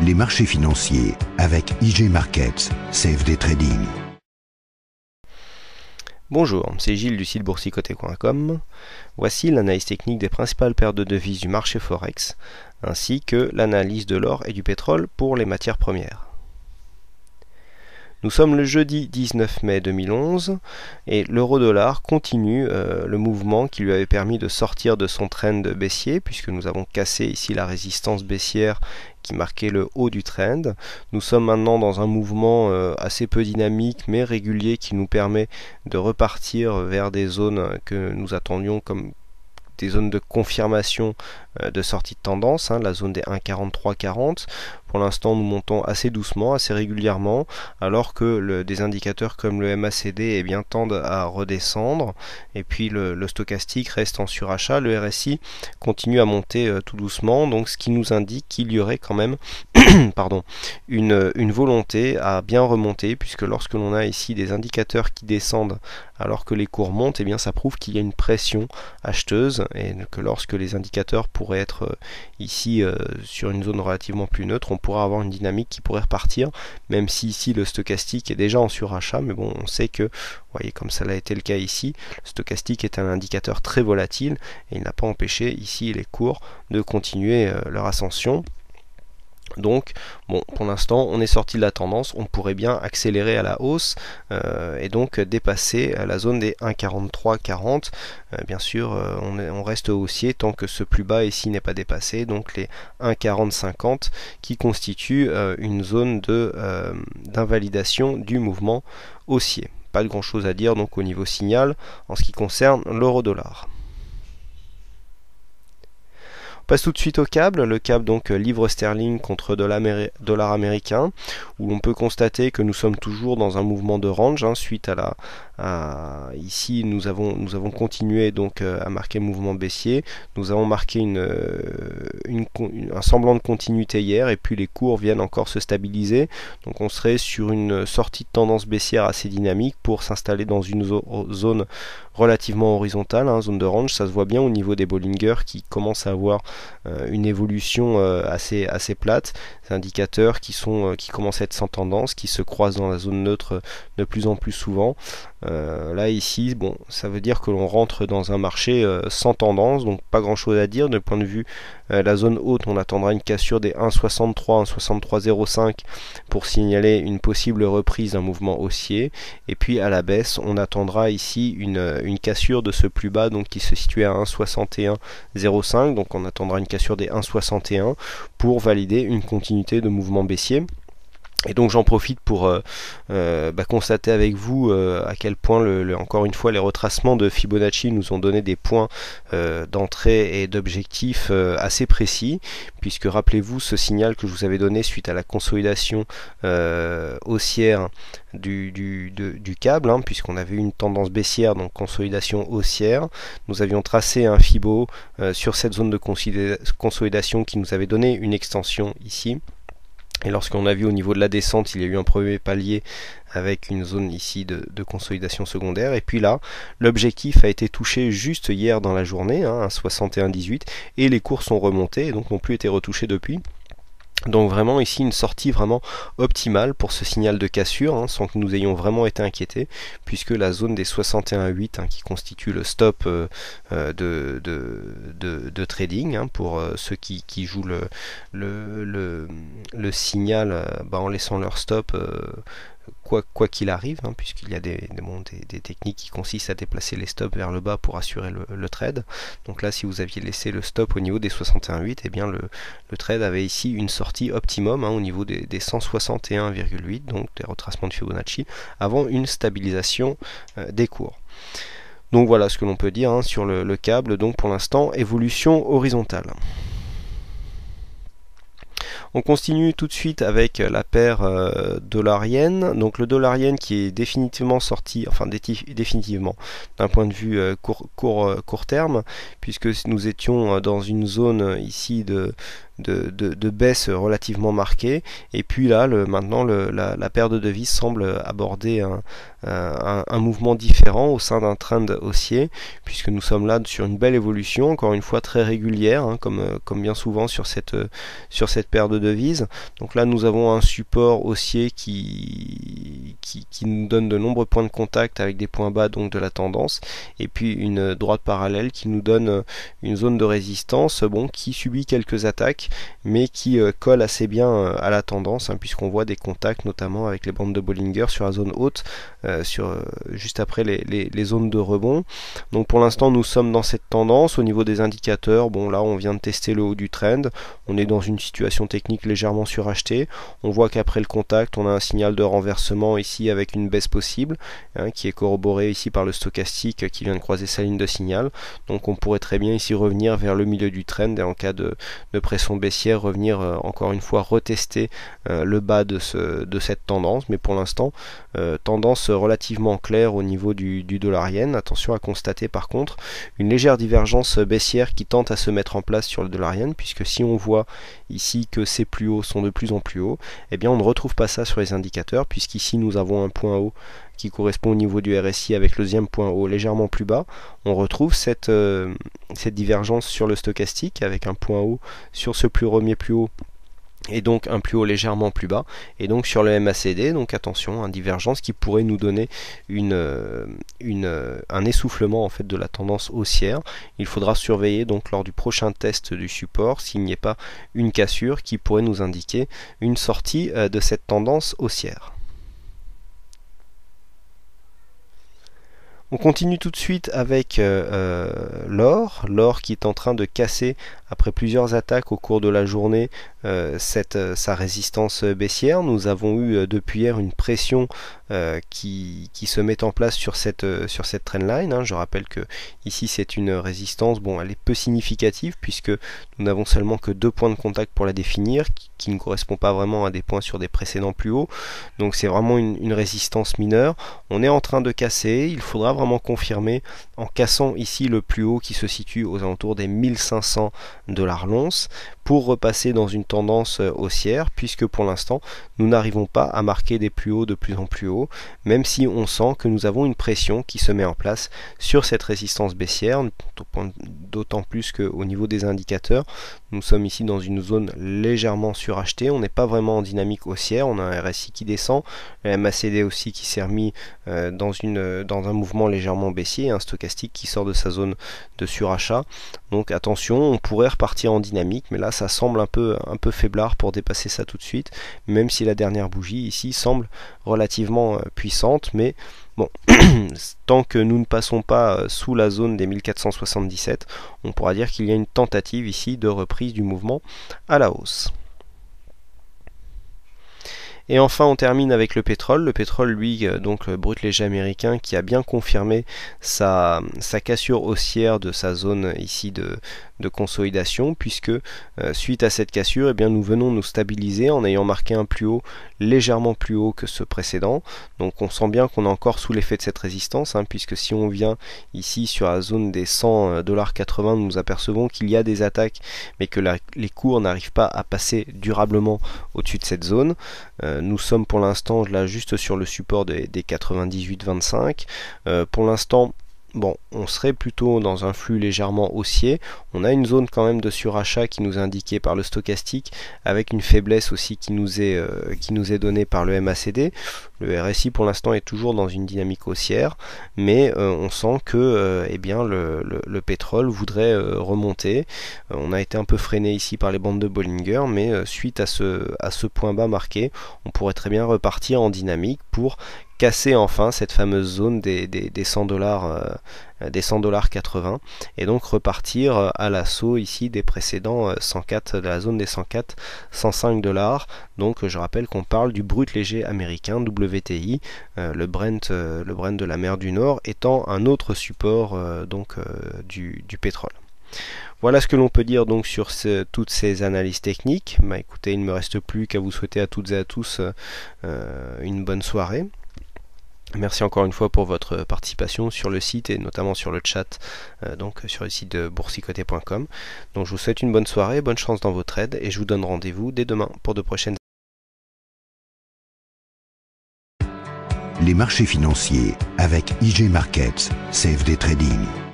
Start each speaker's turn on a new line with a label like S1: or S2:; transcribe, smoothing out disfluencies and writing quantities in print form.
S1: les marchés financiers avec IG Markets, CFD Trading.
S2: Bonjour, c'est Gilles du site boursicoté.com. Voici l'analyse technique des principales paires de devises du marché Forex, ainsi que l'analyse de l'or et du pétrole pour les matières premières. Nous sommes le jeudi 19 mai 2011 et l'euro-dollar continue le mouvement qui lui avait permis de sortir de son trend baissier, puisque nous avons cassé ici la résistance baissière qui marquait le haut du trend. Nous sommes maintenant dans un mouvement assez peu dynamique mais régulier qui nous permet de repartir vers des zones que nous attendions comme des zones de confirmation de sortie de tendance, la zone des 1,4340. Pour l'instant, nous montons assez doucement, assez régulièrement, alors que des indicateurs comme le MACD tendent à redescendre, et puis le stochastique reste en surachat. Le RSI continue à monter tout doucement, donc ce qui nous indique qu'il y aurait quand même une volonté à bien remonter, puisque lorsque l'on a ici des indicateurs qui descendent alors que les cours montent, ça prouve qu'il y a une pression acheteuse, et que lorsque les indicateurs pourraient être ici sur une zone relativement plus neutre, on pourra avoir une dynamique qui pourrait repartir, même si ici le stochastique est déjà en surachat. Mais bon, on sait que, vous voyez, comme ça l'a été le cas ici, le stochastique est un indicateur très volatile et il n'a pas empêché ici les cours de continuer leur ascension. Donc, bon, pour l'instant, on est sorti de la tendance, on pourrait bien accélérer à la hausse et donc dépasser la zone des 1,4340. Bien sûr, on reste haussier tant que ce plus bas ici n'est pas dépassé, donc les 1,4050 qui constituent une zone d'invalidation du mouvement haussier. Pas de grand chose à dire donc au niveau signal en ce qui concerne l'euro-dollar. On passe tout de suite au câble, le câble donc livre sterling contre dollar américain, où l'on peut constater que nous sommes toujours dans un mouvement de range suite ici nous avons continué donc à marquer mouvement baissier. Nous avons marqué un semblant de continuité hier, et puis les cours viennent encore se stabiliser, donc on serait sur une sortie de tendance baissière assez dynamique pour s'installer dans une zone relativement horizontale, zone de range. Ça se voit bien au niveau des Bollinger qui commencent à avoir une évolution assez plate, des indicateurs qui commencent à être sans tendance, qui se croisent dans la zone neutre de plus en plus souvent. Là ici, bon, ça veut dire que l'on rentre dans un marché sans tendance, donc pas grand chose à dire. De point de vue la zone haute, on attendra une cassure des 1,63, 1,6305 pour signaler une possible reprise d'un mouvement haussier, et puis à la baisse on attendra ici une cassure de ce plus bas, donc qui se situe à 1,6105, donc on attendra une cassure des 1,61 pour valider une continuité de mouvement baissier. Et donc j'en profite pour constater avec vous à quel point encore une fois les retracements de Fibonacci nous ont donné des points d'entrée et d'objectifs assez précis, puisque rappelez-vous ce signal que je vous avais donné suite à la consolidation haussière du câble, puisqu'on avait eu une tendance baissière, donc consolidation haussière. Nous avions tracé un Fibo sur cette zone de consolidation qui nous avait donné une extension ici. Et lorsqu'on a vu au niveau de la descente, il y a eu un premier palier avec une zone ici de consolidation secondaire. Et puis là, l'objectif a été touché juste hier dans la journée, 61,18, et les cours sont remontés et donc n'ont plus été retouchés depuis. Donc vraiment ici une sortie vraiment optimale pour ce signal de cassure, sans que nous ayons vraiment été inquiétés, puisque la zone des 61,8 qui constitue le stop de trading, pour ceux qui jouent le signal en laissant leur stop quoi qu'il arrive, puisqu'il y a des techniques qui consistent à déplacer les stops vers le bas pour assurer le trade. Donc là, si vous aviez laissé le stop au niveau des 61,8, le trade avait ici une sortie optimum au niveau des 161,8, donc des retracements de Fibonacci, avant une stabilisation des cours. Donc voilà ce que l'on peut dire sur le câble. Donc pour l'instant, évolution horizontale. On continue tout de suite avec la paire dollar-yen. Donc le dollar-yen qui est définitivement sorti, définitivement d'un point de vue court terme, puisque nous étions dans une zone ici de baisse relativement marquée. Et puis là, maintenant, la paire de devises semble aborder un mouvement différent au sein d'un trend haussier, puisque nous sommes là sur une belle évolution, encore une fois très régulière, hein, comme bien souvent sur cette paire de devises. Donc là, nous avons un support haussier qui nous donne de nombreux points de contact avec des points bas donc de la tendance, et puis une droite parallèle qui nous donne une zone de résistance qui subit quelques attaques, mais qui colle assez bien à la tendance, hein, puisqu'on voit des contacts notamment avec les bandes de Bollinger sur la zone haute, juste après les zones de rebond. Donc pour l'instant nous sommes dans cette tendance. Au niveau des indicateurs, là on vient de tester le haut du trend, on est dans une situation technique légèrement surachetée. On voit qu'après le contact on a un signal de renversement ici avec une baisse possible, hein, qui est corroborée ici par le stochastique qui vient de croiser sa ligne de signal. Donc on pourrait très bien ici revenir vers le milieu du trend et en cas de pression baissière revenir encore une fois retester le bas de cette tendance. Mais pour l'instant tendance relativement claire au niveau du dollar-yen. Attention à constater par contre une légère divergence baissière qui tente à se mettre en place sur le dollar-yen, puisque si on voit ici que ces plus hauts sont de plus en plus hauts, eh bien on ne retrouve pas ça sur les indicateurs, puisqu'ici nous avons un point haut qui correspond au niveau du RSI avec le deuxième point haut légèrement plus bas. On retrouve cette divergence sur le stochastique avec un point haut sur ce premier plus haut et donc un plus haut légèrement plus bas, et donc sur le MACD, donc attention, une divergence qui pourrait nous donner un essoufflement en fait de la tendance haussière. Il faudra surveiller donc lors du prochain test du support s'il n'y ait pas une cassure qui pourrait nous indiquer une sortie de cette tendance haussière. On continue tout de suite avec l'or qui est en train de casser après plusieurs attaques au cours de la journée sa résistance baissière. Nous avons eu depuis hier une pression qui se met en place sur cette trendline, hein. Je rappelle que ici c'est une résistance, elle est peu significative puisque nous n'avons seulement que 2 points de contact pour la définir, qui ne correspond pas vraiment à des points sur des précédents plus hauts. Donc c'est vraiment une résistance mineure. On est en train de casser, il faudra vraiment confirmer en cassant ici le plus haut qui se situe aux alentours des 1500 $ l'once pour repasser dans une tendance haussière, puisque pour l'instant nous n'arrivons pas à marquer des plus hauts de plus en plus haut, même si on sent que nous avons une pression qui se met en place sur cette résistance baissière, d'autant plus qu'au niveau des indicateurs nous sommes ici dans une zone légèrement surachetée. On n'est pas vraiment en dynamique haussière, on a un RSI qui descend, le MACD aussi qui s'est remis dans un mouvement légèrement baissier, un stochastique qui sort de sa zone de surachat. Donc attention, on pourrait repartir en dynamique, mais là ça semble un peu faiblard pour dépasser ça tout de suite, même si la dernière bougie ici semble relativement puissante. Mais bon, tant que nous ne passons pas sous la zone des 1477, on pourra dire qu'il y a une tentative ici de reprise du mouvement à la hausse. Et enfin on termine avec le pétrole. Le pétrole, lui, donc le brut léger américain, qui a bien confirmé sa cassure haussière de sa zone ici de consolidation, puisque suite à cette cassure, nous venons nous stabiliser en ayant marqué un plus haut légèrement plus haut que ce précédent. Donc on sent bien qu'on est encore sous l'effet de cette résistance, hein, puisque si on vient ici sur la zone des 100,80 $, nous apercevons qu'il y a des attaques, mais que les cours n'arrivent pas à passer durablement au-dessus de cette zone. Nous sommes pour l'instant là juste sur le support des 98,25. Pour l'instant, on serait plutôt dans un flux légèrement haussier. On a une zone quand même de surachat qui nous est indiquée par le stochastique, avec une faiblesse aussi qui nous est donnée par le MACD. Le RSI pour l'instant est toujours dans une dynamique haussière, mais on sent que le pétrole voudrait remonter. On a été un peu freiné ici par les bandes de Bollinger, mais suite à ce point bas marqué, on pourrait très bien repartir en dynamique pour casser enfin cette fameuse zone des 100 $, des 100,80 $, et donc repartir à l'assaut ici des précédents 104, de la zone des 104, 105 $. Donc je rappelle qu'on parle du brut léger américain WTI, le Brent de la mer du Nord étant un autre support du pétrole. Voilà ce que l'on peut dire donc sur toutes ces analyses techniques. Écoutez, il ne me reste plus qu'à vous souhaiter à toutes et à tous une bonne soirée. Merci encore une fois pour votre participation sur le site et notamment sur le chat, donc sur le site de boursicoté.com. Donc je vous souhaite une bonne soirée, bonne chance dans vos trades et je vous donne rendez-vous dès demain pour de prochaines.
S1: Les marchés financiers avec IG Markets, CFD Trading.